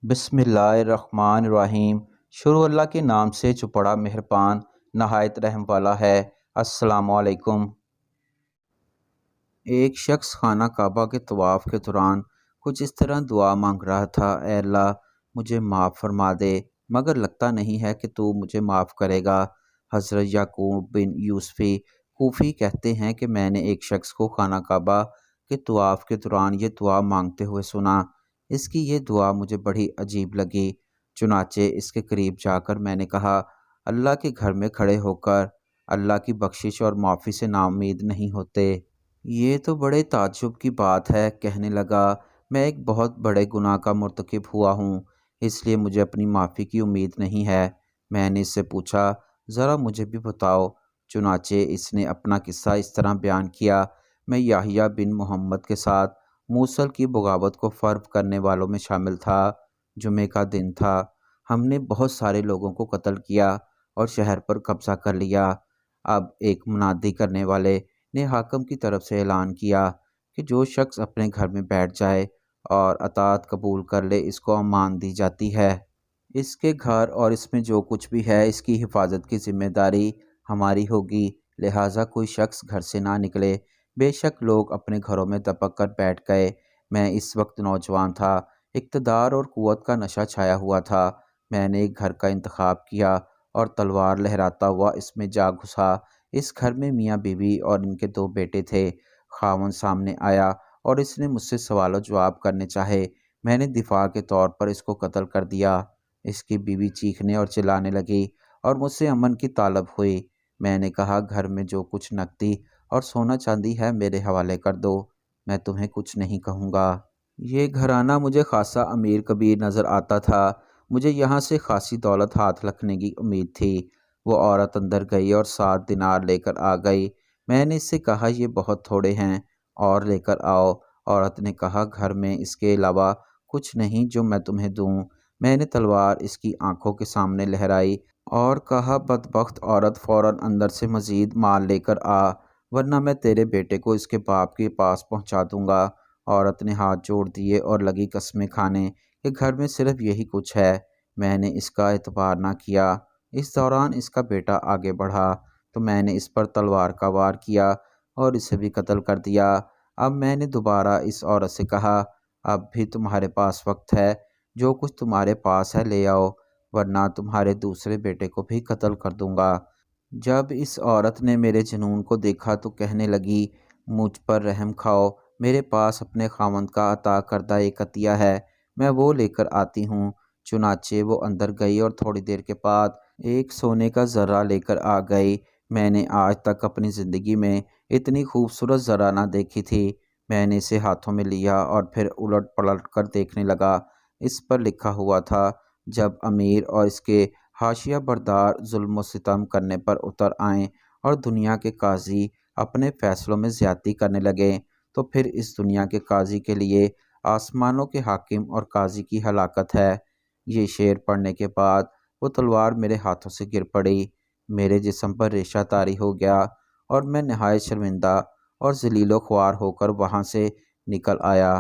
बिस्मिल्लाहिर्रहमानिर्रहीम। शुरू अल्लाह के नाम से जो बड़ा मेहरबान नहायत रहम वाला है। अस्सलामु अलैकुम। एक शख्स खाना काबा के तवाफ़ के दौरान कुछ इस तरह दुआ मांग रहा था, ऐ अल्लाह मुझे माफ़ फरमा दे, मगर लगता नहीं है कि तू मुझे माफ़ करेगा। हज़रत याकूब बिन यूसुफ़ी कूफ़ी कहते हैं कि मैंने एक शख्स को खाना काबा के तवाफ़ के दौरान ये दुआ मांगते हुए सुना। इसकी ये दुआ मुझे बड़ी अजीब लगी। चुनाचे इसके करीब जाकर मैंने कहा, अल्लाह के घर में खड़े होकर अल्लाह की बख्शिश और माफ़ी से नाउम्मीद नहीं होते। ये तो बड़े ताज्जुब की बात है। कहने लगा, मैं एक बहुत बड़े गुनाह का मुर्तकिब हुआ हूँ, इसलिए मुझे अपनी माफ़ी की उम्मीद नहीं है। मैंने इससे पूछा, ज़रा मुझे भी बताओ। चुनाचे इसने अपना किस्सा इस तरह बयान किया, मैं याहिया बिन मोहम्मद के साथ मूसल की बगावत को फ़र्व करने वालों में शामिल था। जुमे का दिन था। हमने बहुत सारे लोगों को कत्ल किया और शहर पर कब्ज़ा कर लिया। अब एक मुनादी करने वाले ने हाकिम की तरफ से ऐलान किया कि जो शख्स अपने घर में बैठ जाए और अतात कबूल कर ले, इसको अमान दी जाती है। इसके घर और इसमें जो कुछ भी है, इसकी हिफाजत की जिम्मेदारी हमारी होगी, लिहाजा कोई शख्स घर से ना निकले। बेशक लोग अपने घरों में दबक कर बैठ गए। मैं इस वक्त नौजवान था, इक़्तिदार और क़ुव्वत का नशा छाया हुआ था। मैंने एक घर का इंतखाब किया और तलवार लहराता हुआ इसमें जा घुसा। इस घर में मियाँ बीवी और इनके 2 बेटे थे। खावंद सामने आया और इसने मुझसे सवाल जवाब करने चाहे। मैंने दिफा के तौर पर इसको कत्ल कर दिया। इसकी बीवी चीखने और चिल्लाने लगी और मुझसे अमन की तालब हुई। मैंने कहा, घर में जो कुछ नकदी और सोना चांदी है मेरे हवाले कर दो, मैं तुम्हें कुछ नहीं कहूँगा। ये घराना मुझे खासा अमीर कबीर नज़र आता था। मुझे यहाँ से खासी दौलत हाथ रखने की उम्मीद थी। वो औरत अंदर गई और 7 दिनार लेकर आ गई। मैंने इससे कहा, ये बहुत थोड़े हैं, और लेकर आओ। औरत ने कहा, घर में इसके अलावा कुछ नहीं जो मैं तुम्हें दूँ। मैंने तलवार इसकी आंखों के सामने लहराई और कहा, बदबख्त औरत, फ़ौरन अंदर से मज़ीद माल लेकर आ, वरना मैं तेरे बेटे को इसके बाप के पास पहुंचा दूंगा। औरत ने हाथ जोड़ दिए और लगी कस्में खाने कि घर में सिर्फ यही कुछ है। मैंने इसका एतबार ना किया। इस दौरान इसका बेटा आगे बढ़ा तो मैंने इस पर तलवार का वार किया और इसे भी कत्ल कर दिया। अब मैंने दोबारा इस औरत से कहा, अब भी तुम्हारे पास वक्त है, जो कुछ तुम्हारे पास है ले आओ, वरना तुम्हारे दूसरे बेटे को भी कत्ल कर दूंगा। जब इस औरत ने मेरे जुनून को देखा तो कहने लगी, मुझ पर रहम खाओ, मेरे पास अपने खावंद का अता करदा एक अतिया है, मैं वो लेकर आती हूँ। चुनाचे वो अंदर गई और थोड़ी देर के बाद एक सोने का ज़र्रा लेकर आ गई। मैंने आज तक अपनी ज़िंदगी में इतनी खूबसूरत ज़र्रा ना देखी थी। मैंने इसे हाथों में लिया और फिर उलट पलट कर देखने लगा। इस पर लिखा हुआ था, जब अमीर और इसके हाशिया बरदार जुल्म व सितम करने पर उतर आएं और दुनिया के काजी अपने फ़ैसलों में ज़्यादती करने लगें, तो फिर इस दुनिया के काजी के लिए आसमानों के हाकिम और काजी की हलाकत है। ये शेर पढ़ने के बाद वो तलवार मेरे हाथों से गिर पड़ी। मेरे जिस्म पर रेशा तारी हो गया और मैं नहायत शर्मिंदा और ज़लीलो ख्वार होकर वहाँ से निकल आया।